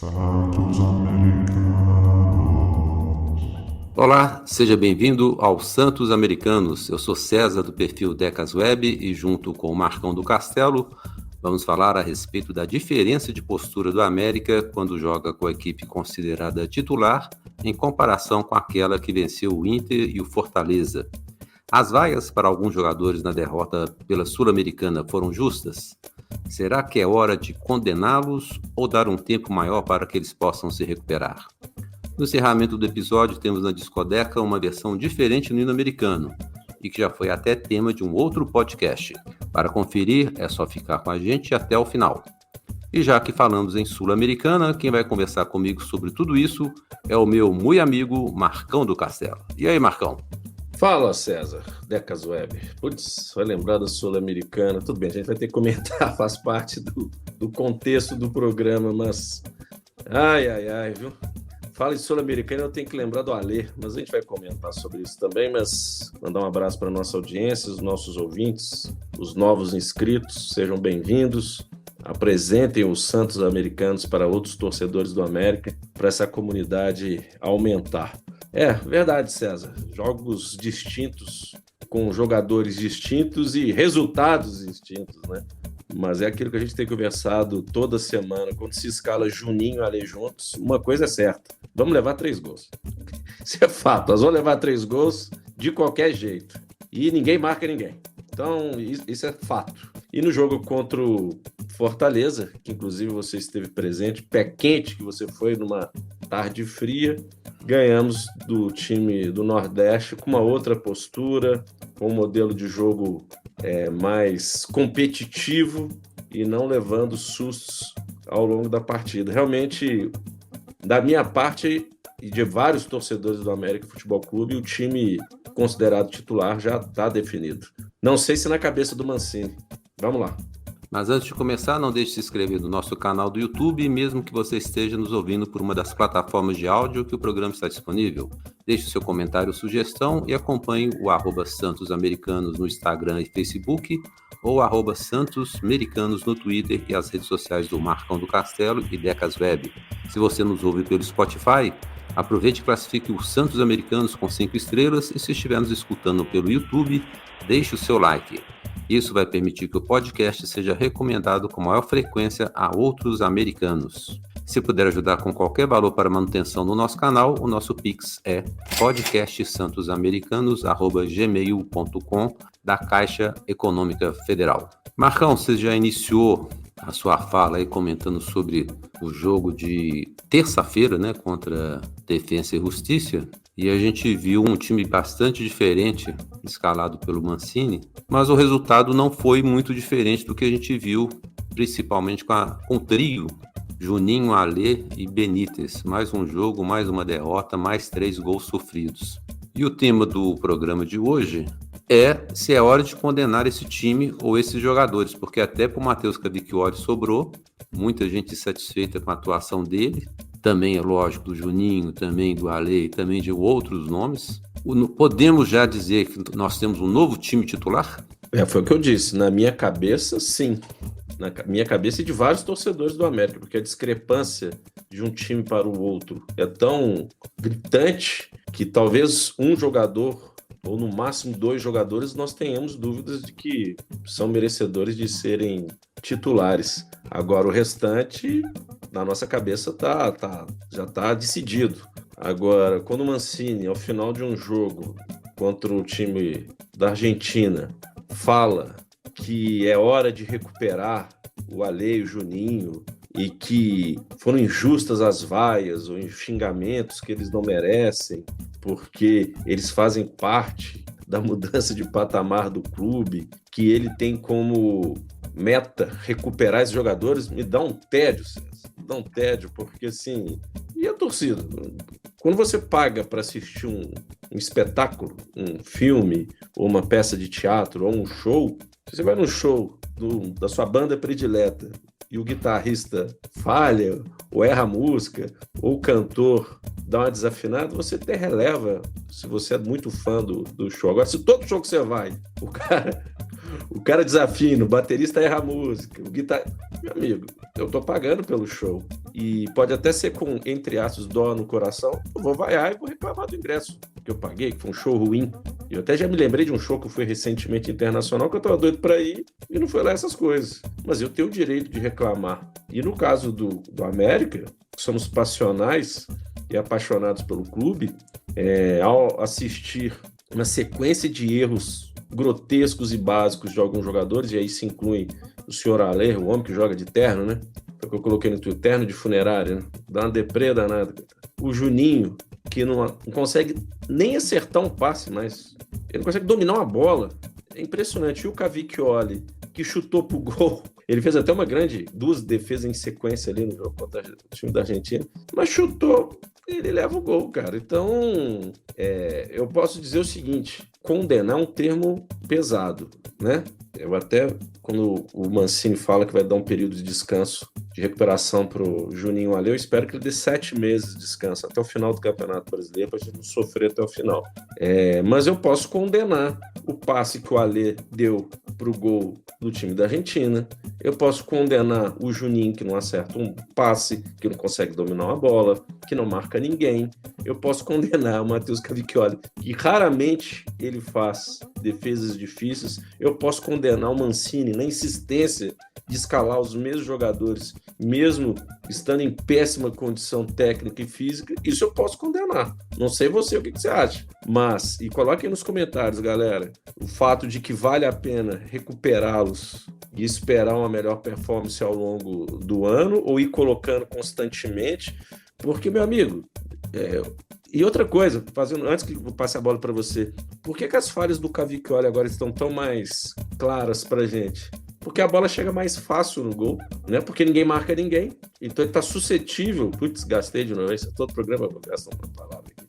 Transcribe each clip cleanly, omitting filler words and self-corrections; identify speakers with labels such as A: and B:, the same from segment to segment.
A: Santos Americanos.
B: Olá, seja bem-vindo ao Santos Americanos. Eu sou César do perfil Decas Web e junto com o Marcão do Castelo vamos falar a respeito da diferença de postura do América quando joga com a equipe considerada titular em comparação com aquela que venceu o Inter e o Fortaleza. As vaias para alguns jogadores na derrota pela Sul-Americana foram justas? Será que é hora de condená-los ou dar um tempo maior para que eles possam se recuperar? No encerramento do episódio, temos na Discodeca uma versão diferente no hino americano e que já foi até tema de um outro podcast. Para conferir, é só ficar com a gente até o final. E já que falamos em Sul-Americana, quem vai conversar comigo sobre tudo isso é o meu muito amigo Marcão do Castelo. E aí, Marcão?
C: Fala, César, Decas Web. Putz, vai lembrar da Sul-Americana. Tudo bem, a gente vai ter que comentar, faz parte do contexto do programa, mas... Ai, viu? Fala em Sul-Americana, eu tenho que lembrar do Alê, mas a gente vai comentar sobre isso também, mas mandar um abraço para a nossa audiência, os nossos ouvintes, os novos inscritos, sejam bem-vindos. Apresentem os Santos Americanos para outros torcedores do América, para essa comunidade aumentar. É, verdade, César. Jogos distintos, com jogadores distintos e resultados distintos, né? Mas é aquilo que a gente tem conversado toda semana. Quando se escala Juninho e Alê juntos, uma coisa é certa: vamos levar 3 gols. Isso é fato, nós vamos levar 3 gols de qualquer jeito. E ninguém marca ninguém. Então, isso é fato. E no jogo contra o Fortaleza, que inclusive você esteve presente, pé quente que você foi numa tarde fria, ganhamos do time do Nordeste com uma outra postura, com um modelo de jogo mais competitivo e não levando sustos ao longo da partida. Realmente, da minha parte e de vários torcedores do América Futebol Clube, o time considerado titular já está definido. Não sei se na cabeça do Mancini. Vamos lá.
B: Mas antes de começar, não deixe de se inscrever no nosso canal do YouTube, mesmo que você esteja nos ouvindo por uma das plataformas de áudio que o programa está disponível. Deixe seu comentário ou sugestão e acompanhe o @SantosAmericanos no Instagram e Facebook ou @SantosAmericanos no Twitter e as redes sociais do Marcão do Castelo e Decas Web. Se você nos ouve pelo Spotify, aproveite e classifique os Santos Americanos com 5 estrelas e se estiver nos escutando pelo YouTube, deixe o seu like. Isso vai permitir que o podcast seja recomendado com maior frequência a outros americanos. Se puder ajudar com qualquer valor para manutenção do nosso canal, o nosso Pix é podcastsantosamericanos@gmail.com da Caixa Econômica Federal. Marcão, você já iniciou a sua fala aí comentando sobre o jogo de terça-feira, né, contra Defensa e Justiça, e a gente viu um time bastante diferente escalado pelo Mancini, mas o resultado não foi muito diferente do que a gente viu, principalmente com o trio Juninho, Alê e Benítez. Mais um jogo, mais uma derrota, mais 3 gols sofridos. E o tema do programa de hoje é se é hora de condenar esse time ou esses jogadores, porque até para o Matheus Cavicchioli sobrou, muita gente satisfeita com a atuação dele, também é lógico do Juninho, também do Alê e também de outros nomes. Podemos já dizer que nós temos um novo time titular?
C: Foi o que eu disse, na minha cabeça, sim. Na minha cabeça e de vários torcedores do América, porque a discrepância de um time para o outro é tão gritante que talvez um jogador ou no máximo 2 jogadores nós tenhamos dúvidas de que são merecedores de serem titulares. Agora o restante, na nossa cabeça, já está decidido. Agora, quando o Mancini, ao final de um jogo contra o time da Argentina, fala que é hora de recuperar o Alê e o Juninho e que foram injustas as vaias ou os xingamentos que eles não merecem porque eles fazem parte da mudança de patamar do clube, que ele tem como meta recuperar esses jogadores, me dá um tédio, César. Me dá um tédio, porque assim... E a torcida? Quando você paga para assistir um espetáculo, um filme, ou uma peça de teatro, ou um show, se você vai num show da sua banda predileta e o guitarrista falha, ou erra a música, ou o cantor dá uma desafinada, você até releva se você é muito fã do show. Agora, se todo show que você vai, O cara desafina, o baterista erra a música, o guitarra... Meu amigo, eu tô pagando pelo show. E pode até ser com, entre aspas, dó no coração, eu vou vaiar e vou reclamar do ingresso que eu paguei, que foi um show ruim. Eu até já me lembrei de um show que eu fui recentemente internacional, que eu tava doido pra ir e não foi lá essas coisas. Mas eu tenho o direito de reclamar. E no caso do América, somos passionais e apaixonados pelo clube, ao assistir uma sequência de erros grotescos e básicos de alguns jogadores, e aí se inclui o senhor Alê, o homem que joga de terno, né? Foi o que eu coloquei no Twitter, terno de funerária, né? Dá uma deprê danada. O Juninho, que não consegue nem acertar um passe, mas ele não consegue dominar uma bola. É impressionante. E o Cavicchioli, que chutou pro gol, ele fez até duas defesas em sequência ali no jogo contra o time da Argentina, mas chutou, ele leva o gol, cara. Então, eu posso dizer o seguinte, condenar é um termo pesado, né? Eu até, quando o Mancini fala que vai dar um período de descanso, de recuperação para o Juninho Alê, eu espero que ele dê 7 meses de descanso, até o final do Campeonato Brasileiro, para a gente não sofrer até o final. Mas eu posso condenar o passe que o Alê deu para o gol do time da Argentina, eu posso condenar o Juninho, que não acerta um passe, que não consegue dominar uma bola, que não marca ninguém, eu posso condenar o Matheus Cavicchioli, que raramente ele faz defesas difíceis, eu posso condenar o Mancini na insistência de escalar os mesmos jogadores, mesmo estando em péssima condição técnica e física, isso eu posso condenar. Não sei você o que você acha, mas, e coloque aí nos comentários, galera, o fato de que vale a pena recuperá-los e esperar uma melhor performance ao longo do ano, ou ir colocando constantemente, porque, meu amigo, e outra coisa, antes que eu passe a bola para você, por que as falhas do Cavicchioli agora estão tão mais claras pra gente? Porque a bola chega mais fácil no gol, né? Porque ninguém marca ninguém. Então ele tá suscetível, gastei de novo, todo programa eu vou gastar uma palavra aqui,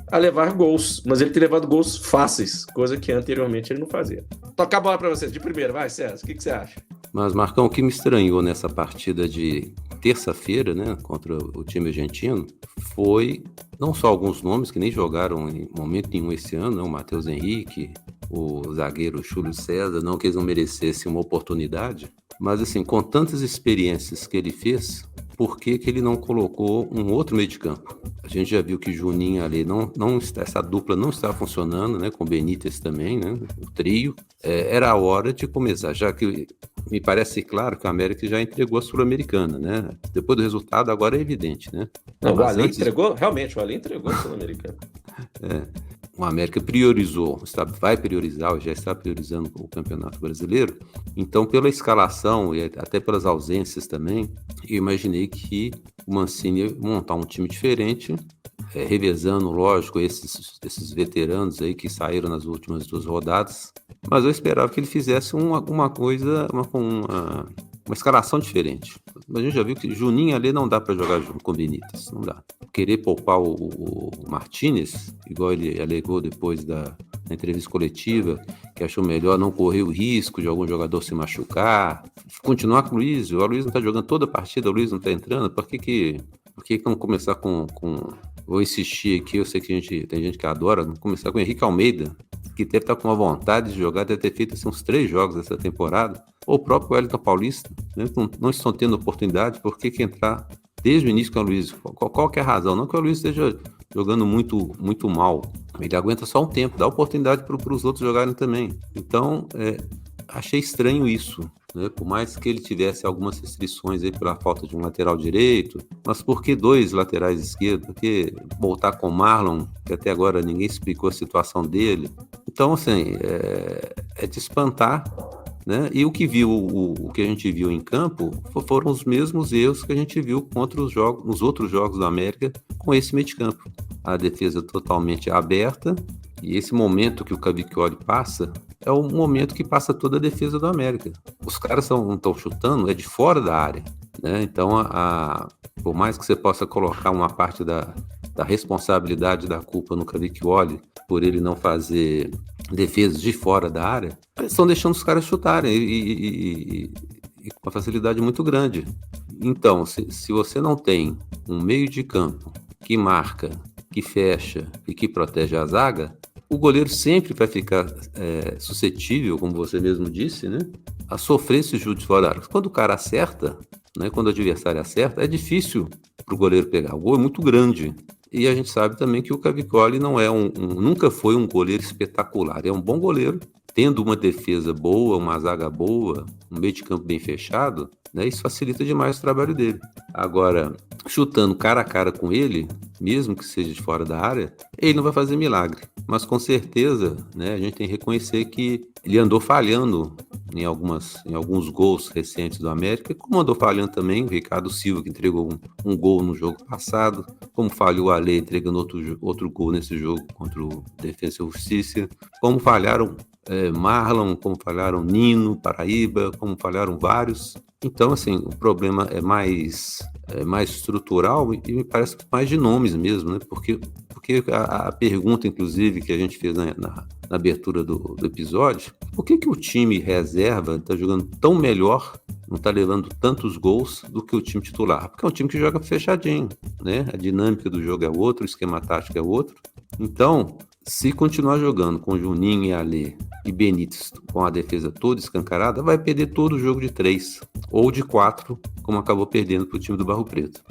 C: a levar gols, mas ele tem levado gols fáceis, coisa que anteriormente ele não fazia. Toca a bola para você, de primeira, vai, César, o que você acha?
B: Mas, Marcão, o que me estranhou nessa partida de terça-feira, né, contra o time argentino, foi não só alguns nomes que nem jogaram em momento nenhum esse ano, né, o Matheus Henrique, o zagueiro Júlio César, não que eles não merecessem uma oportunidade, mas assim, com tantas experiências que ele fez, por que ele não colocou um outro meio de campo? A gente já viu que Juninho ali essa dupla não está funcionando, né? Com o Benítez também, né? O trio. Era a hora de começar, já que me parece claro que a América já entregou a Sul-Americana, né? Depois do resultado, agora é evidente, né?
C: Não, o Alê entregou? Realmente, o Alê entregou a Sul-Americana.
B: O América priorizou, vai priorizar, já está priorizando o Campeonato Brasileiro. Então, pela escalação e até pelas ausências também, eu imaginei que o Mancini ia montar um time diferente, revezando, lógico, esses veteranos aí que saíram nas últimas 2 rodadas. Mas eu esperava que ele fizesse uma escalação diferente. A gente já viu que Juninho ali não dá para jogar junto com o Benítez, não dá. Querer poupar o Martínez, igual ele alegou depois da entrevista coletiva, que achou melhor não correr o risco de algum jogador se machucar, continuar com o Luiz não está jogando toda a partida, o Luiz não está entrando, por que não começar com... Vou insistir aqui, eu sei que tem gente que adora, não começar com o Henrique Almeida, que deve estar com uma vontade de jogar, deve ter feito assim, uns 3 jogos essa temporada, ou o próprio Wellington Paulista, né? Não estão tendo oportunidade, por que entrar desde o início com o Luiz? Qual que é a razão? Não que o Luiz esteja jogando muito, muito mal, ele aguenta só um tempo, dá oportunidade para os outros jogarem também. Então, achei estranho isso, né? Por mais que ele tivesse algumas restrições aí pela falta de um lateral direito, mas por que 2 laterais esquerdos? Por que voltar com o Marlon, que até agora ninguém explicou a situação dele? Então, assim, é de espantar, né? E o que a gente viu em campo foram os mesmos erros que a gente viu nos outros jogos da América com esse meio de campo. A defesa totalmente aberta, e esse momento que o Cavicchioli passa é o momento que passa toda a defesa do América. Os caras não estão chutando, é de fora da área, né? Então, por mais que você possa colocar uma parte da responsabilidade da culpa no Cavicchioli por ele não fazer defesas de fora da área, eles estão deixando os caras chutarem e com uma facilidade muito grande. Então, se você não tem um meio de campo que marca, que fecha e que protege a zaga, o goleiro sempre vai ficar suscetível, como você mesmo disse, né, a sofrer esses chutes fora da área. Quando o cara acerta, né, quando o adversário acerta, é difícil para o goleiro pegar. O gol é muito grande. E a gente sabe também que o Cavicchioli não é nunca foi um goleiro espetacular. É um bom goleiro, tendo uma defesa boa, uma zaga boa, um meio de campo bem fechado, né, isso facilita demais o trabalho dele. Agora, chutando cara a cara com ele, mesmo que seja de fora da área, ele não vai fazer milagre. Mas com certeza, né, a gente tem que reconhecer que ele andou falhando em alguns gols recentes do América, como andou falhando também o Ricardo Silva, que entregou um gol no jogo passado, como falhou o Alê entregando outro gol nesse jogo contra o Defensa e Justiça, como falharam Marlon, como falharam Nino, Paraíba, como falharam vários. Então, assim, o problema é mais estrutural e me parece mais de nomes mesmo, né? Porque a pergunta, inclusive, que a gente fez na abertura do episódio, por que o time reserva está jogando tão melhor, não está levando tantos gols do que o time titular? Porque é um time que joga fechadinho, né? A dinâmica do jogo é outro, o esquema tático é outro. Então, se continuar jogando com Juninho e Alê e Benítez com a defesa toda escancarada, vai perder todo o jogo de 3 ou de 4, como acabou perdendo para o time do Barro Preto.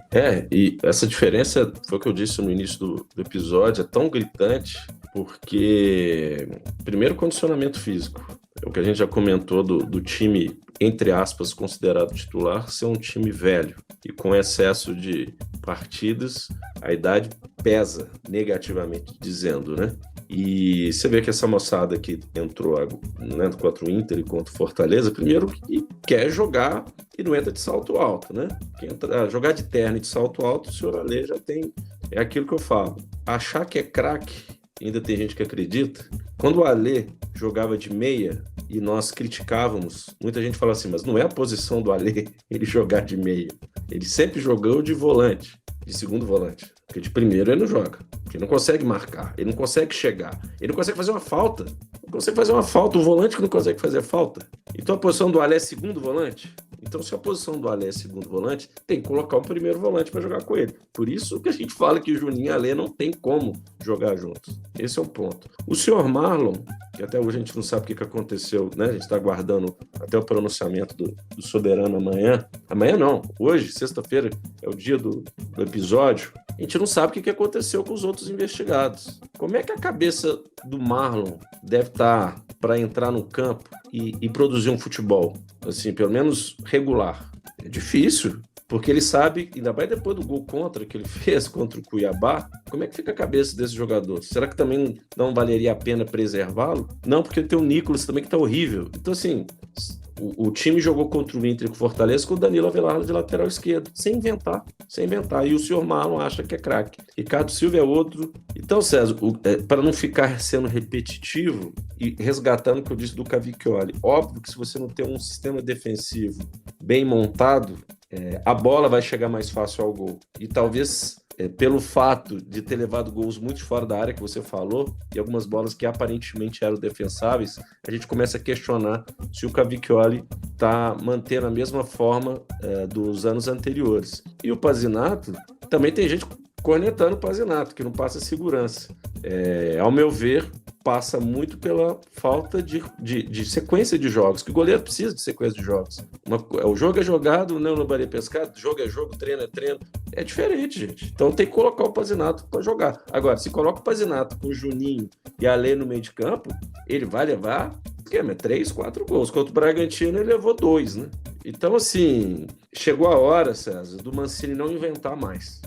C: E essa diferença, foi o que eu disse no início do episódio, é tão gritante porque, primeiro, condicionamento físico. É o que a gente já comentou do time, entre aspas, considerado titular, ser um time velho e com excesso de partidas, a idade pesa negativamente, dizendo, né? E você vê que essa moçada que entrou, né, contra o Inter e contra o Fortaleza, primeiro que quer jogar e não entra de salto alto, né? Quem jogar de terno e de salto alto, o senhor Alê já tem... É aquilo que eu falo. Achar que é craque, ainda tem gente que acredita. Quando o Alê jogava de meia e nós criticávamos, muita gente fala assim, mas não é a posição do Alê ele jogar de meia. Ele sempre jogou de volante, de segundo volante. Porque de primeiro ele não joga. Porque ele não consegue marcar, ele não consegue chegar, ele não consegue fazer uma falta. Não consegue fazer uma falta, o volante que não consegue fazer falta. Então a posição do Alê é segundo volante? Então, se a posição do Alê é segundo volante, tem que colocar um primeiro volante para jogar com ele. Por isso que a gente fala que o Juninho e Alê não tem como jogar juntos. Esse é o ponto. O senhor Marlon, que até hoje a gente não sabe o que aconteceu, né? A gente está aguardando até o pronunciamento do Soberano amanhã. Amanhã não, hoje, sexta-feira, é o dia do episódio. A gente não sabe o que aconteceu com os outros investigados. Como é que a cabeça do Marlon deve estar para entrar no campo e produzir um futebol, assim, pelo menos regular? É difícil, porque ele sabe, ainda mais depois do gol contra que ele fez contra o Cuiabá, como é que fica a cabeça desse jogador? Será que também não valeria a pena preservá-lo? Não, porque tem o Nicolas também que tá horrível. Então, assim, o time jogou contra o Inter com o Fortaleza com o Danilo Avelar de lateral esquerdo, sem inventar. E o senhor Marlon acha que é craque. Ricardo Silva é outro. Então, César, para não ficar sendo repetitivo e resgatando o que eu disse do Cavicchioli, óbvio que se você não tem um sistema defensivo bem montado, a bola vai chegar mais fácil ao gol. E talvez pelo fato de ter levado gols muito fora da área que você falou, e algumas bolas que aparentemente eram defensáveis, a gente começa a questionar se o Cavicchioli está mantendo a mesma forma dos anos anteriores. E o Pazinato, também tem gente cornetando o Pazinato, que não passa segurança. Ao meu ver, passa muito pela falta de sequência de jogos, que o goleiro precisa de sequência de jogos. O jogo é jogado, não no Bahia Pescado, jogo é jogo, treino é treino. É diferente, gente. Então tem que colocar o Pazinato para jogar. Agora, se coloca o Pazinato com o Juninho e a Alê no meio de campo, ele vai levar 3, 4 gols. Contra o Bragantino, ele levou 2, né? Então, assim, chegou a hora, César, do Mancini não inventar mais.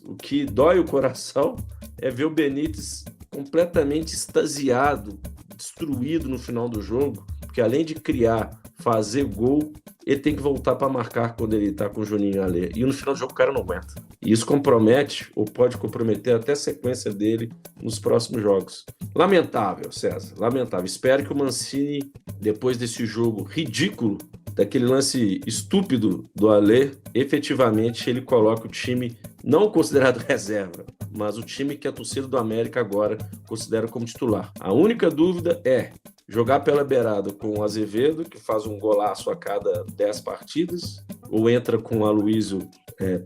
C: O que dói o coração é ver o Benítez completamente extasiado, destruído no final do jogo, porque além de fazer gol, ele tem que voltar para marcar quando ele está com o Juninho e a Alê. E no final do jogo o cara não aguenta. E isso compromete, ou pode comprometer até a sequência dele nos próximos jogos. Lamentável, César, lamentável. Espero que o Mancini, depois desse jogo ridículo, daquele lance estúpido do Alê, efetivamente ele coloca o time não considerado reserva, mas o time que a torcida do América agora considera como titular. A única dúvida é jogar pela beirada com o Azevedo, que faz um golaço a cada 10 partidas, ou entra com o Aloysio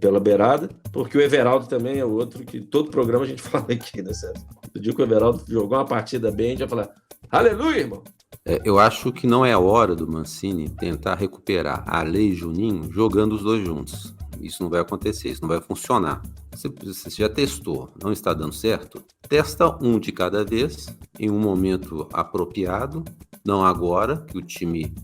C: pela beirada, porque o Everaldo também é outro que todo programa a gente fala aqui, né, César? No dia que o Everaldo jogou uma partida bem, a gente vai falar, aleluia, irmão!
B: Eu acho que não é a hora do Mancini tentar recuperar Ale e Juninho jogando os dois juntos. Isso não vai acontecer, isso não vai funcionar. Você já testou, não está dando certo? Testa um de cada vez, em um momento apropriado, não agora, que o time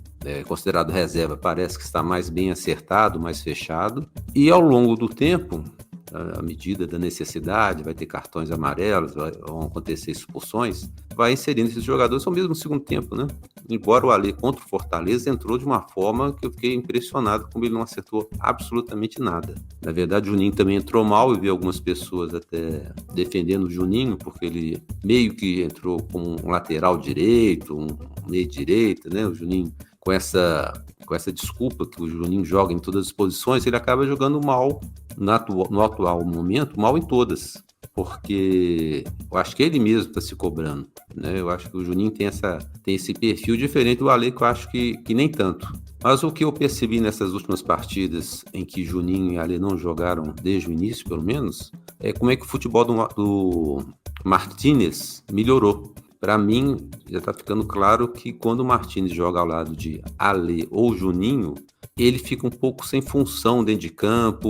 B: considerado reserva parece que está mais bem acertado, mais fechado, e ao longo do tempo, à medida da necessidade, vai ter cartões amarelos, vão acontecer expulsões, vai inserindo esses jogadores ao mesmo no segundo tempo, né? Embora o Ale contra o Fortaleza entrou de uma forma que eu fiquei impressionado como ele não acertou absolutamente nada. Na verdade, o Juninho também entrou mal, eu vi algumas pessoas até defendendo o Juninho, porque ele meio que entrou como um lateral direito, um meio direita, né? O Juninho com essa desculpa que o Juninho joga em todas as posições, ele acaba jogando mal no atual momento, mal em todas, porque eu acho que ele mesmo está se cobrando, né? Eu acho que o Juninho tem esse perfil diferente do Ale, que eu acho que nem tanto. Mas o que eu percebi nessas últimas partidas em que Juninho e Ale não jogaram desde o início, pelo menos, é como é que o futebol do Martínez melhorou. Para mim, já está ficando claro que quando o Martínez joga ao lado de Ale ou Juninho, ele fica um pouco sem função dentro de campo,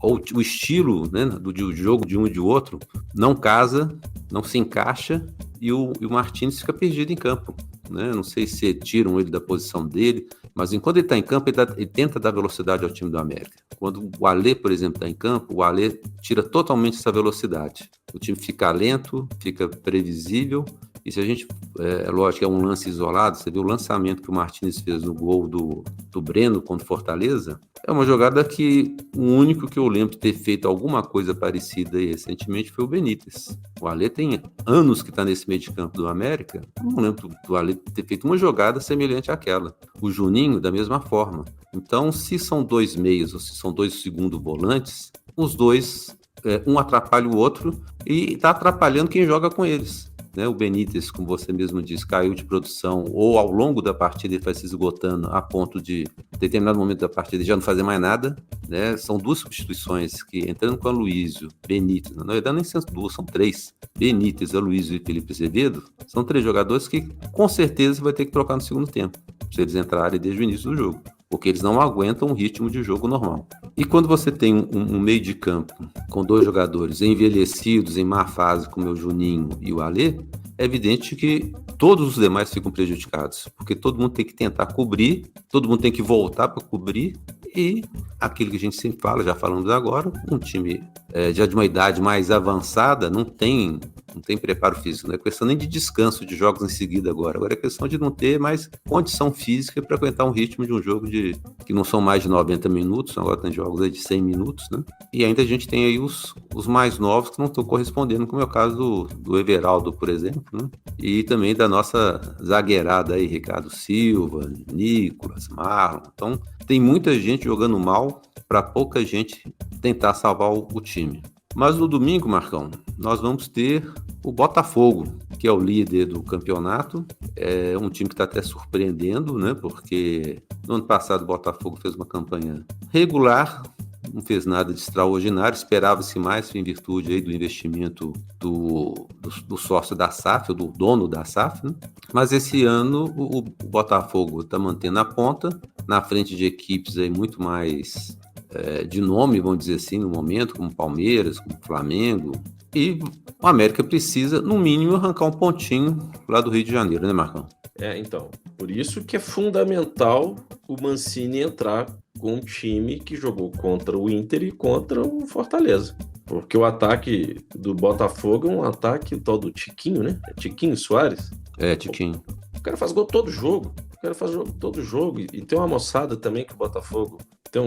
B: ou o estilo, né, do jogo de um e de outro não casa, não se encaixa, e o Martínez fica perdido em campo. Né? Não sei se tiram ele da posição dele, mas enquanto ele está em campo, ele tenta dar velocidade ao time do América. Quando o Ale, por exemplo, está em campo, o Ale tira totalmente essa velocidade. O time fica lento, fica previsível, e se a gente, lógico que é um lance isolado, você vê o lançamento que o Martínez fez no gol do Breno contra o Fortaleza, é uma jogada que o único que eu lembro de ter feito alguma coisa parecida aí recentemente foi o Benítez. O Ale tem anos que está nesse meio de campo do América, eu não lembro do Ale ter feito uma jogada semelhante àquela. O Juninho, da mesma forma. Então, se são dois meios ou se são dois segundo volantes, os dois, um atrapalha o outro e está atrapalhando quem joga com eles. Né? O Benítez, como você mesmo disse, caiu de produção, ou ao longo da partida ele vai se esgotando a ponto de, em determinado momento da partida, já não fazer mais nada. Né? São duas substituições que, entrando com a Aloysio, Benítez, na verdade nem são duas, são três. Benítez, Aloysio e Felipe Azevedo, são três jogadores que com certeza vai ter que trocar no segundo tempo, se eles entrarem desde o início do jogo, porque eles não aguentam o ritmo de jogo normal. E quando você tem um meio de campo com dois jogadores envelhecidos, em má fase, como é o Juninho e o Ale, é evidente que todos os demais ficam prejudicados, porque todo mundo tem que tentar cobrir, todo mundo tem que voltar para cobrir, e aquilo que a gente sempre fala, já falamos agora, um time já de uma idade mais avançada não tem preparo físico, não é questão nem de descanso de jogos em seguida agora é questão de não ter mais condição física para aguentar um ritmo de um jogo que não são mais de 90 minutos, agora tem jogos aí de 100 minutos, né? E ainda a gente tem aí os mais novos que não estão correspondendo, como é o caso do Everaldo, por exemplo, né? E também da nossa zagueirada aí, Ricardo Silva, Nicolas, Marlon. Então, tem muita gente jogando mal para pouca gente tentar salvar o time. Mas no domingo, Marcão, nós vamos ter o Botafogo, que é o líder do campeonato. É um time que está até surpreendendo, né? Porque no ano passado o Botafogo fez uma campanha regular, não fez nada de extraordinário, esperava-se mais em virtude aí do investimento do sócio da SAF, do dono da SAF, né? Mas esse ano o Botafogo está mantendo a ponta, na frente de equipes aí muito mais de nome, vamos dizer assim, no momento, como Palmeiras, como Flamengo, e o América precisa, no mínimo, arrancar um pontinho lá do Rio de Janeiro, né, Marcão?
C: Então, por isso que é fundamental o Mancini entrar com um time que jogou contra o Inter e contra o Fortaleza. Porque o ataque do Botafogo é um ataque tal do Tiquinho, né? É Tiquinho Soares?
B: Tiquinho.
C: O cara faz gol todo jogo. E tem uma moçada também que o Botafogo tem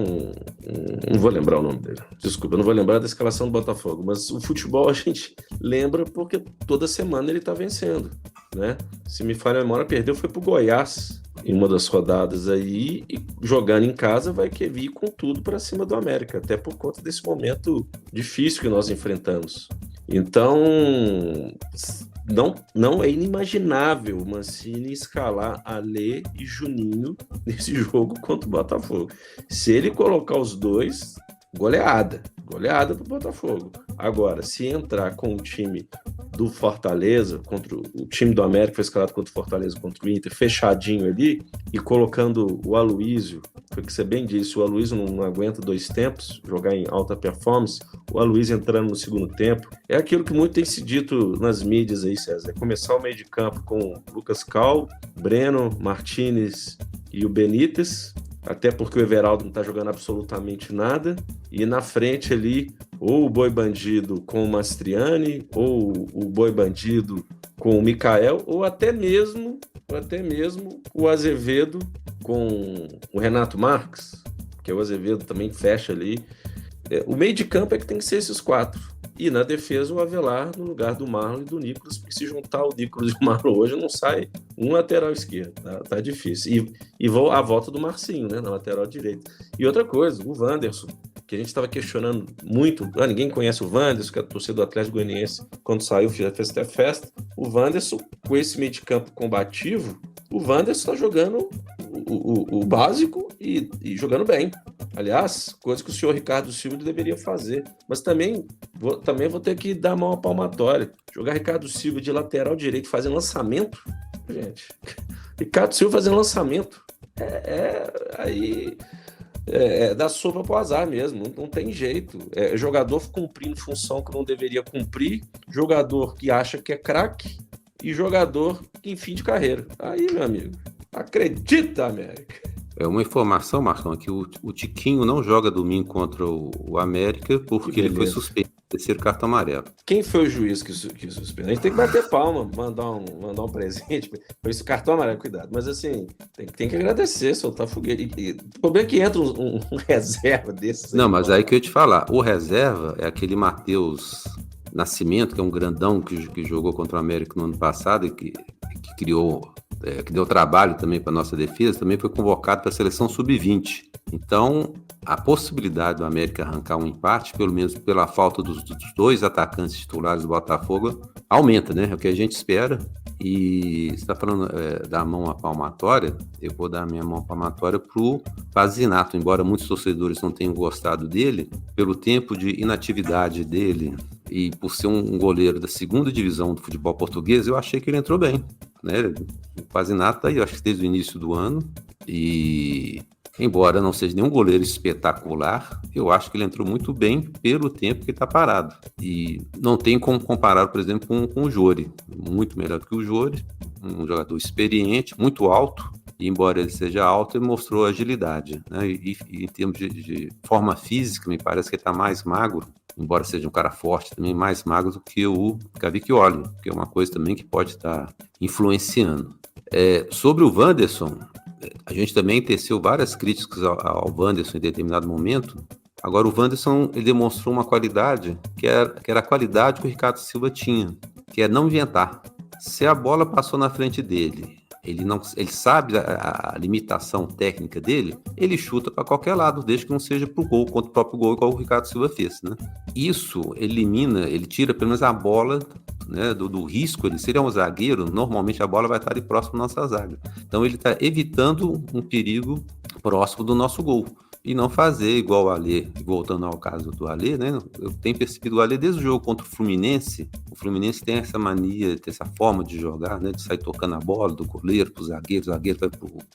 C: não vou lembrar o nome dele. Desculpa, eu não vou lembrar da escalação do Botafogo. Mas o futebol a gente lembra porque toda semana ele tá vencendo, né? Se me falha a memória, perdeu foi pro Goiás em uma das rodadas aí, e jogando em casa vai vir com tudo para cima do América, até por conta desse momento difícil que nós enfrentamos. Então, não é inimaginável o Mancini escalar Alê e Juninho nesse jogo contra o Botafogo. Se ele colocar os dois, goleada pro Botafogo. Agora, se entrar com o time do Fortaleza, contra o time do América, foi escalado contra o Fortaleza, contra o Inter, fechadinho ali, e colocando o Aloísio, foi o que você bem disse, o Aloísio não aguenta 2 tempos, jogar em alta performance, o Aloísio entrando no segundo tempo, é aquilo que muito tem se dito nas mídias aí, César, é começar o meio de campo com Lucas Cal, Breno, Martinez e o Benítez, até porque o Everaldo não está jogando absolutamente nada, e na frente ali, ou o Boi Bandido com o Mastriani, ou o Boi Bandido com o Mikael, ou até mesmo o Azevedo com o Renato Marques, que o Azevedo também fecha ali. O meio de campo é que tem que ser esses 4. E na defesa o Avelar no lugar do Marlon e do Nicolas, porque se juntar o Nicolas e o Marlon hoje não sai um lateral esquerdo, tá difícil. E a volta do Marcinho, né, na lateral direita. E outra coisa, o Wanderson, que a gente estava questionando muito, ninguém conhece o Wanderson, que é a torcida do Atlético Goianiense, quando saiu, fez até festa. O Wanderson, com esse meio de campo combativo, o Wanderson está jogando o básico e jogando bem. Aliás, coisa que o senhor Ricardo Silva deveria fazer. Mas também vou ter que dar uma palmatória. Jogar Ricardo Silva de lateral direito fazendo lançamento, gente. Ricardo Silva fazendo lançamento. Aí dá sopa pro azar mesmo, não tem jeito. Jogador cumprindo função que não deveria cumprir, jogador que acha que é craque e jogador em fim de carreira. Aí, meu amigo, acredita, América.
B: É uma informação, Marcão, que o Tiquinho não joga domingo contra o América porque ele foi suspenso de terceiro cartão amarelo.
C: Quem foi o juiz que suspendeu? A gente tem que bater palma, mandar um presente. Foi esse cartão amarelo, cuidado. Mas assim, tem que agradecer, soltar foguete. O problema é que entra um reserva desses.
B: Não, mas aí que eu ia te falar. O reserva é aquele Matheus Nascimento, que é um grandão que jogou contra o América no ano passado e que criou... que deu trabalho também para a nossa defesa, também foi convocado para a seleção sub-20. Então, a possibilidade do América arrancar um empate, pelo menos pela falta dos 2 atacantes titulares do Botafogo, aumenta, né? É o que a gente espera. E você está falando da mão à palmatória, eu vou dar a minha mão à palmatória para o Pazinato, embora muitos torcedores não tenham gostado dele, pelo tempo de inatividade dele e por ser um goleiro da 2ª divisão do futebol português, eu achei que ele entrou bem, né? O Pazinato tá aí, eu acho que desde o início do ano, e embora não seja nenhum goleiro espetacular, eu acho que ele entrou muito bem pelo tempo que ele está parado. E não tem como comparar, por exemplo, com o Jori. Muito melhor do que o Jori, um jogador experiente, muito alto, e embora ele seja alto, ele mostrou agilidade, né? E em termos de forma física, me parece que ele está mais magro, embora seja um cara forte, também mais magro do que o Cavicchioli, que é uma coisa também que pode estar influenciando. Sobre o Wanderson, a gente também teceu várias críticas ao Wanderson em determinado momento. Agora, o Wanderson ele demonstrou uma qualidade que era a qualidade que o Ricardo Silva tinha, que é não inventar. Se a bola passou na frente dele, ele sabe a limitação técnica dele, ele chuta para qualquer lado, desde que não seja para o gol, contra o próprio gol, igual o Ricardo Silva fez, né? Isso ele tira pelo menos a bola, né, do risco. Se ele é um zagueiro, normalmente a bola vai estar ali próximo da nossa zaga. Então ele está evitando um perigo próximo do nosso gol. E não fazer igual o Alê, voltando ao caso do Alê, né? Eu tenho percebido o Alê desde o jogo contra o Fluminense. O Fluminense tem essa mania, tem essa forma de jogar, né? De sair tocando a bola do goleiro pro zagueiro, o zagueiro vai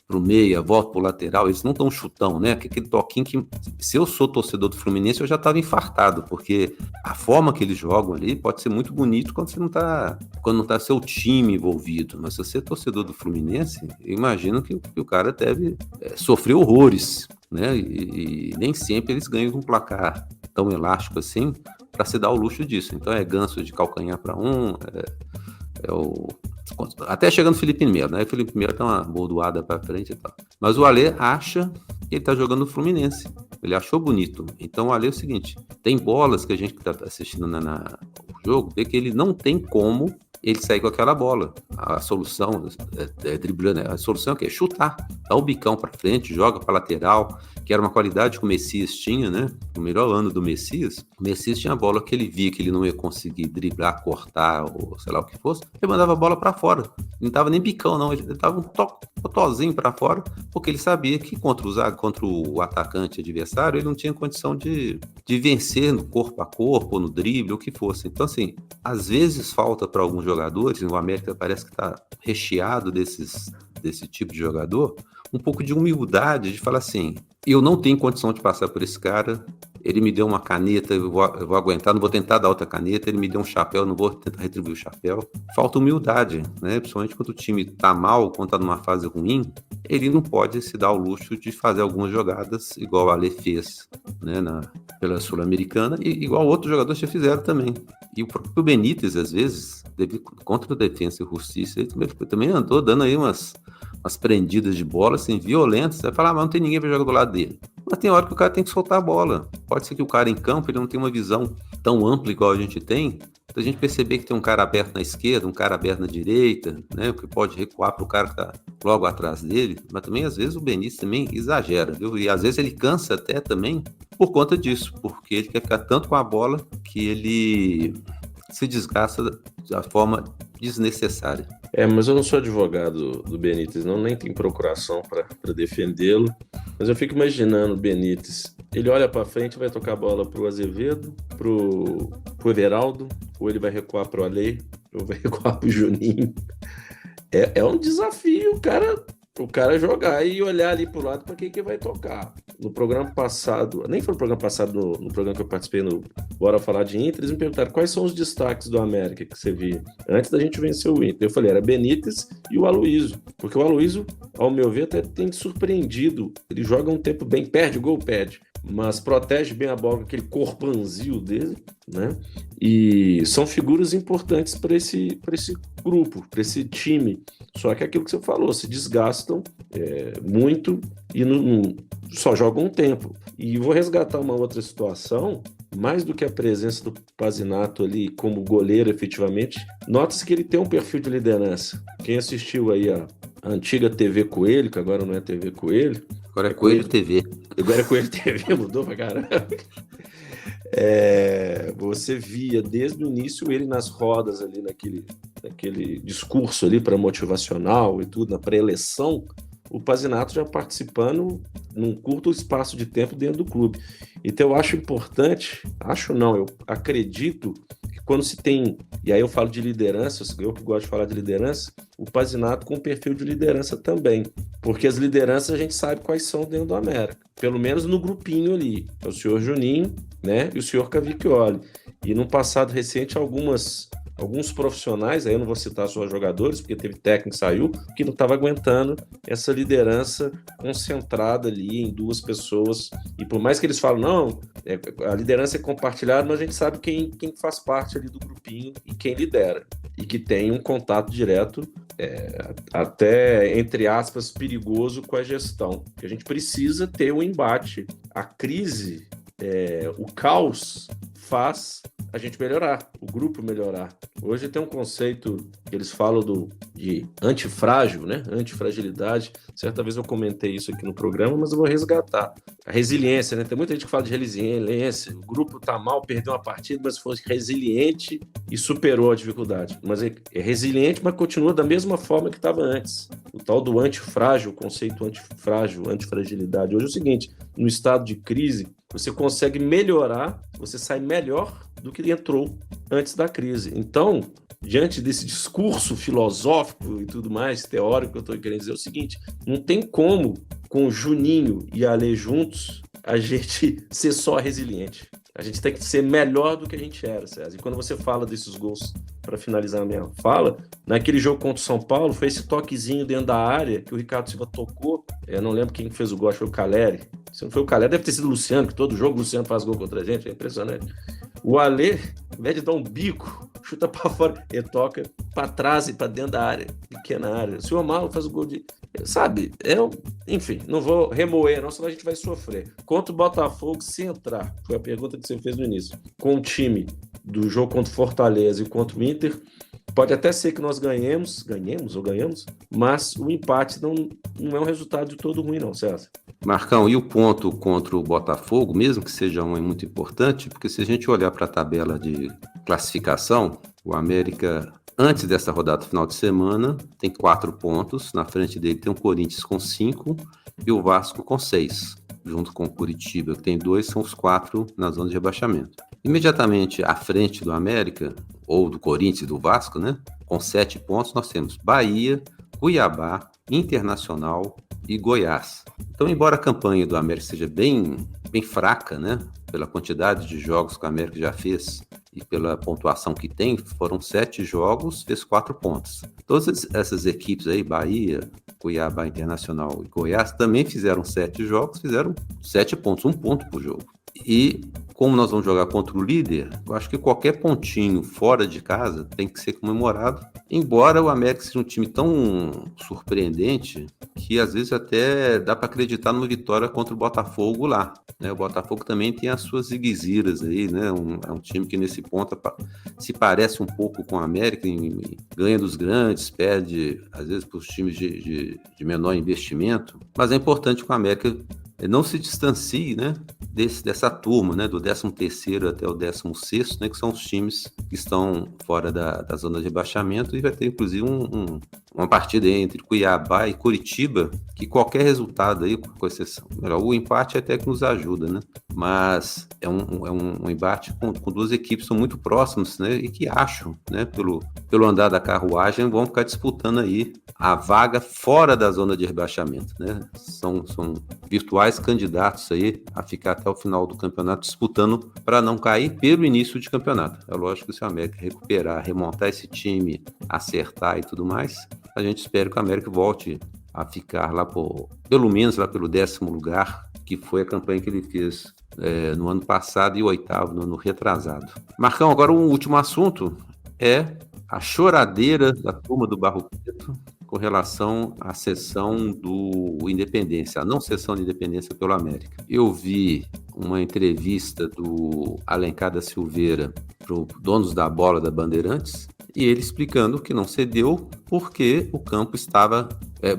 B: pro meia, volta pro lateral. Eles não dão chutão, né? Aquele toquinho que, se eu sou torcedor do Fluminense, eu já estava infartado, porque a forma que eles jogam ali pode ser muito bonito quando não tá seu time envolvido. Mas se você é torcedor do Fluminense, eu imagino que o cara deve sofrer horrores, né? E nem sempre eles ganham um placar tão elástico assim para se dar o luxo disso. Então é ganso de calcanhar para até chegando o Felipe Melo, né? O Felipe Melo tá uma bordoada para frente e tal. Mas o Alê acha que ele tá jogando no Fluminense. Ele achou bonito. Então o Alê é o seguinte: tem bolas que a gente que tá assistindo no jogo vê que ele não tem como ele sair com aquela bola. A solução driblando, a solução é o quê? Chutar, dá o bicão para frente, joga para lateral, que era uma qualidade que o Messias tinha, né? No melhor ano do Messias, o Messias tinha a bola que ele via que ele não ia conseguir driblar, cortar, ou sei lá o que fosse, ele mandava a bola para fora. Não dava nem bicão, não, ele dava um totozinho para fora, porque ele sabia que contra o atacante adversário, ele não tinha condição de vencer no corpo a corpo, no drible, o que fosse. Então, assim, às vezes falta para alguns jogadores, o América parece que está recheado desse tipo de jogador, um pouco de humildade, de falar assim, eu não tenho condição de passar por esse cara, ele me deu uma caneta, eu vou aguentar, não vou tentar dar outra caneta, ele me deu um chapéu, não vou tentar retribuir o chapéu. Falta humildade, né? Principalmente quando o time tá mal, quando tá numa fase ruim, ele não pode se dar o luxo de fazer algumas jogadas igual a Ale fez, né, pela Sul-Americana, e igual outros jogadores já fizeram também. E o próprio Benítez, às vezes, contra a Defensa e Justiça, ele também andou dando aí umas prendidas de bola, assim, violentas. Você vai falar, mas não tem ninguém para jogar do lado dele. Mas tem hora que o cara tem que soltar a bola. Pode ser que o cara em campo ele não tenha uma visão tão ampla igual a gente tem, a gente perceber que tem um cara aberto na esquerda, um cara aberto na direita, né, que pode recuar para o cara que está logo atrás dele, mas também às vezes o Benítez também exagera, viu? E às vezes ele cansa até também por conta disso, porque ele quer ficar tanto com a bola que ele se desgasta da forma desnecessária.
C: Mas eu não sou advogado do Benítez, não, nem tenho procuração para defendê-lo, mas eu fico imaginando o Benítez, ele olha para frente, vai tocar a bola pro Azevedo, pro Everaldo, ou ele vai recuar pro Ale, ou vai recuar pro Juninho. É um desafio, o cara jogar e olhar ali pro lado para quem que vai tocar. No programa passado, nem foi no programa passado, no programa que eu participei no Bora Falar de Inter, eles me perguntaram quais são os destaques do América que você via antes da gente vencer o Inter. Eu falei, era Benítez e o Aloysio, porque o Aloysio, ao meu ver, até tem surpreendido. Ele joga um tempo bem, perde o gol, mas protege bem a bola com aquele corpanzil dele, né? E são figuras importantes para esse grupo, para esse time. Só que aquilo que você falou, se desgastam muito e só jogam um tempo. E vou resgatar uma outra situação, mais do que a presença do Pazinato ali como goleiro efetivamente, nota-se que ele tem um perfil de liderança. Quem assistiu aí a antiga TV Coelho, que agora não é TV Coelho,
B: agora é Coelho TV.
C: Agora é Coelho TV, mudou pra caramba. Você via desde o início ele nas rodas ali, naquele discurso ali para motivacional e tudo, na pré-eleição, o Pazinato já participando num curto espaço de tempo dentro do clube. Então eu acho importante, eu acredito que quando se tem, e aí eu falo de liderança, eu que gosto de falar de liderança, o Pazinato com perfil de liderança também, porque as lideranças a gente sabe quais são dentro do América, pelo menos no grupinho ali, é o senhor Juninho, né, e o senhor Cavicchioli, e no passado recente alguns profissionais, aí eu não vou citar só jogadores, porque teve técnico que saiu, que não estava aguentando essa liderança concentrada ali em duas pessoas, e por mais que eles falam, não, a liderança é compartilhada, mas a gente sabe quem faz parte ali do grupinho e quem lidera, e que tem um contato direto, até, entre aspas, perigoso com a gestão, que a gente precisa ter um embate, a crise, o caos faz a gente melhorar, o grupo melhorar. Hoje tem um conceito que eles falam de antifrágil, né? Antifragilidade. Certa vez eu comentei isso aqui no programa, mas eu vou resgatar. A resiliência, né? Tem muita gente que fala de resiliência. O grupo tá mal, perdeu uma partida, mas foi resiliente e superou a dificuldade. Mas é resiliente, mas continua da mesma forma que estava antes. O tal do antifrágil, o conceito antifrágil, antifragilidade. Hoje é o seguinte, no estado de crise, você consegue melhorar, você sai melhor do que entrou antes da crise. Então, diante desse discurso filosófico e tudo mais, teórico, eu estou querendo dizer o seguinte, não tem como, com Juninho e Ale juntos, a gente ser só resiliente. A gente tem que ser melhor do que a gente era, César. E quando você fala desses gols, para finalizar a minha fala, naquele jogo contra o São Paulo, foi esse toquezinho dentro da área que o Ricardo Silva tocou. Eu não lembro quem fez o gol, acho que foi o Caleri. Se não foi o Caleri, deve ter sido o Luciano, que todo jogo o Luciano faz gol contra a gente, é impressionante. O Ale, ao invés de dar um bico, chuta para fora, ele toca para trás e para dentro da área, pequena área. Se o Omar faz o gol de... Sabe, enfim, não vou remoer, não, senão a gente vai sofrer. Contra o Botafogo, se entrar, foi a pergunta que você fez no início, com o time do jogo contra o Fortaleza e contra o Inter, Pode até ser que nós ganhemos, mas o empate não é um resultado de todo ruim, não, César.
B: Marcão, e o ponto contra o Botafogo, mesmo que seja um, é muito importante, porque se a gente olhar para a tabela de classificação, o América, antes dessa rodada final de semana, tem 4 pontos, na frente dele tem o Corinthians com 5 e o Vasco com 6, junto com o Curitiba, que tem 2, são os 4 na zona de rebaixamento. Imediatamente à frente do América, ou do Corinthians e do Vasco, né, com 7 pontos, nós temos Bahia, Cuiabá, Internacional e Goiás. Então, embora a campanha do América seja bem fraca, né, pela quantidade de jogos que o América já fez e pela pontuação que tem, foram 7 jogos, fez 4 pontos. Todas essas equipes aí, Bahia, Cuiabá, Internacional e Goiás, também fizeram 7 jogos, fizeram 7 pontos, 1 ponto por jogo. E como nós vamos jogar contra o líder, eu acho que qualquer pontinho fora de casa tem que ser comemorado, embora o América seja um time tão surpreendente que às vezes até dá para acreditar numa vitória contra o Botafogo lá, né? O Botafogo também tem as suas zigueziras aí, né? É um time que nesse ponto se parece um pouco com o América, ganha dos grandes, perde às vezes para os times de menor investimento, mas é importante que o América não se distancie, né, dessa turma, né, do 13º até o 16º, né, que são os times que estão fora da zona de rebaixamento, e vai ter inclusive uma partida entre Cuiabá e Curitiba, que qualquer resultado aí, com exceção, o empate até que nos ajuda, né, mas é um embate com duas equipes que são muito próximas, né, e que acho, né, pelo andar da carruagem, vão ficar disputando aí a vaga fora da zona de rebaixamento, né, são virtuais candidatos aí a ficar até o final do campeonato disputando para não cair pelo início de campeonato. É lógico que se o América recuperar, remontar esse time, acertar e tudo mais, a gente espera que o América volte a ficar lá pelo menos lá pelo 10º lugar, que foi a campanha que ele fez no ano passado e o 8º no ano retrasado. Marcão, agora um último assunto é a choradeira da turma do Barro Preto com relação à cessão do Independência, a não cessão de Independência pelo América. Eu vi uma entrevista do Alencar da Silveira para os donos da bola da Bandeirantes, e ele explicando que não cedeu porque o campo estava...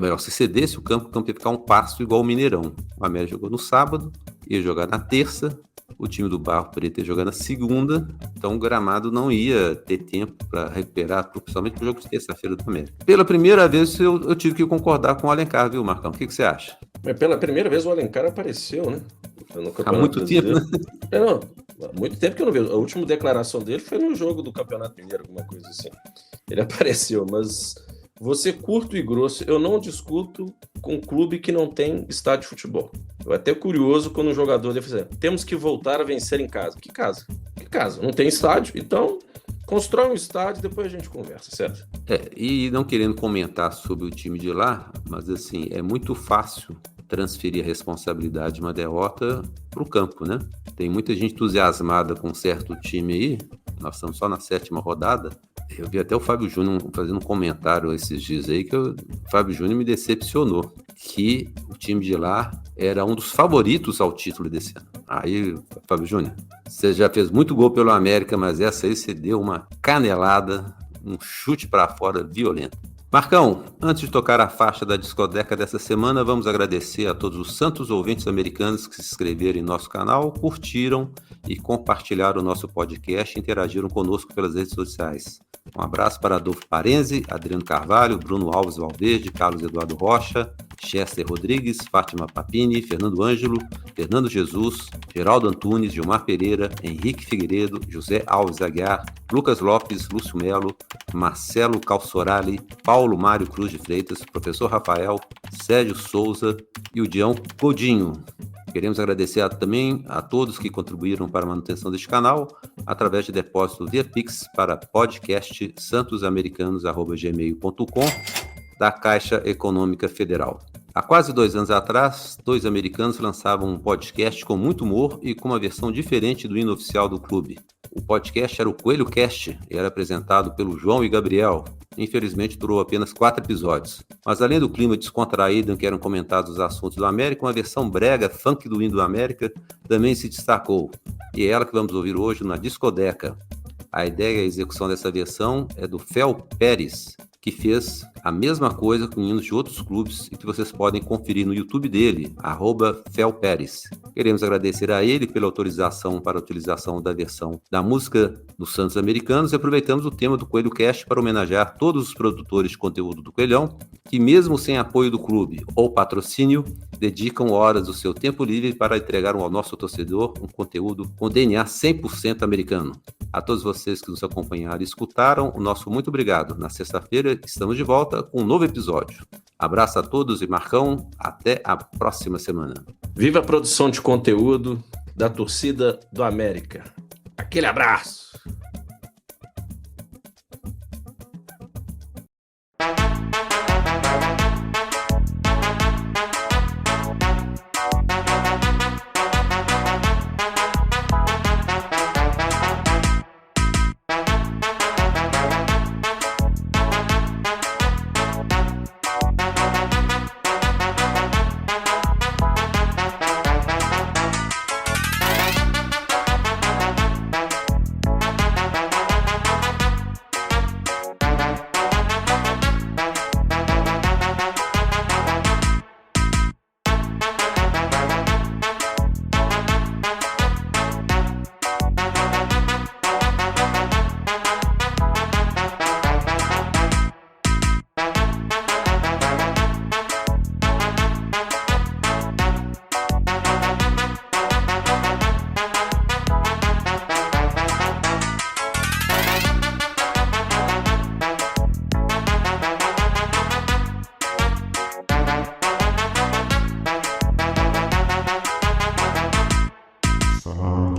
B: melhor, se cedesse o campo ia ficar um pasto igual o Mineirão. O América jogou no sábado, ia jogar na terça, o time do Barro Preto ia jogar na segunda, então o gramado não ia ter tempo para recuperar, principalmente para o jogo de terça-feira do América. Pela primeira vez eu tive que concordar com o Alencar, viu, Marcão? O que você acha?
C: Pela primeira vez o Alencar apareceu, né?
B: Há muito tempo, né?
C: Não, há muito tempo que eu não vejo. A última declaração dele foi no jogo do Campeonato Mineiro, alguma coisa assim. Ele apareceu, mas vou ser curto e grosso. Eu não discuto com um clube que não tem estádio de futebol. Eu até curioso quando um jogador deve dizer, temos que voltar a vencer em casa. Que casa? Que casa? Não tem estádio? Então, constrói um estádio e depois a gente conversa, certo?
B: E não querendo comentar sobre o time de lá, mas assim, é muito fácil transferir a responsabilidade de uma derrota para o campo, né? Tem muita gente entusiasmada com um certo time aí, nós estamos só na 7ª rodada. Eu vi até o Fábio Júnior fazendo um comentário esses dias aí que o Fábio Júnior me decepcionou, que o time de lá era um dos favoritos ao título desse ano. Aí, Fábio Júnior, você já fez muito gol pelo América, mas essa aí você deu uma canelada, um chute para fora violento. Marcão, antes de tocar a faixa da discoteca dessa semana, vamos agradecer a todos os santos ouvintes americanos que se inscreveram em nosso canal, curtiram e compartilharam o nosso podcast e interagiram conosco pelas redes sociais. Um abraço para Adolfo Parenzi, Adriano Carvalho, Bruno Alves Valverde, Carlos Eduardo Rocha, Chester Rodrigues, Fátima Papini, Fernando Ângelo, Fernando Jesus, Geraldo Antunes, Gilmar Pereira, Henrique Figueiredo, José Alves Aguiar, Lucas Lopes, Lúcio Melo, Marcelo Calçorali, Paulo Mário Cruz de Freitas, Professor Rafael, Sérgio Souza e o Dião Godinho. Queremos agradecer também a todos que contribuíram para a manutenção deste canal através de depósito via Pix para podcastsantosamericanos@gmail.com da Caixa Econômica Federal. Há quase 2 anos atrás, 2 americanos lançavam um podcast com muito humor e com uma versão diferente do hino oficial do clube. O podcast era o Coelho Cast e era apresentado pelo João e Gabriel. Infelizmente, durou apenas 4 episódios. Mas além do clima descontraído em que eram comentados os assuntos do América, uma versão brega, funk do hino do América, também se destacou. E é ela que vamos ouvir hoje na Discoteca. A ideia e a execução dessa versão é do Fel Pérez, que fez a mesma coisa com hinos de outros clubes e que vocês podem conferir no YouTube dele, @felperes. Queremos agradecer a ele pela autorização para a utilização da versão da música dos Santos Americanos e aproveitamos o tema do Coelho Cast para homenagear todos os produtores de conteúdo do Coelhão que, mesmo sem apoio do clube ou patrocínio, dedicam horas do seu tempo livre para entregar ao nosso torcedor um conteúdo com DNA 100% americano. A todos vocês que nos acompanharam e escutaram, o nosso muito obrigado. Na sexta-feira estamos de volta com um novo episódio. Abraço a todos e Marcão, até a próxima semana.
C: Viva a produção de conteúdo da torcida do América. Aquele abraço!
A: Santos.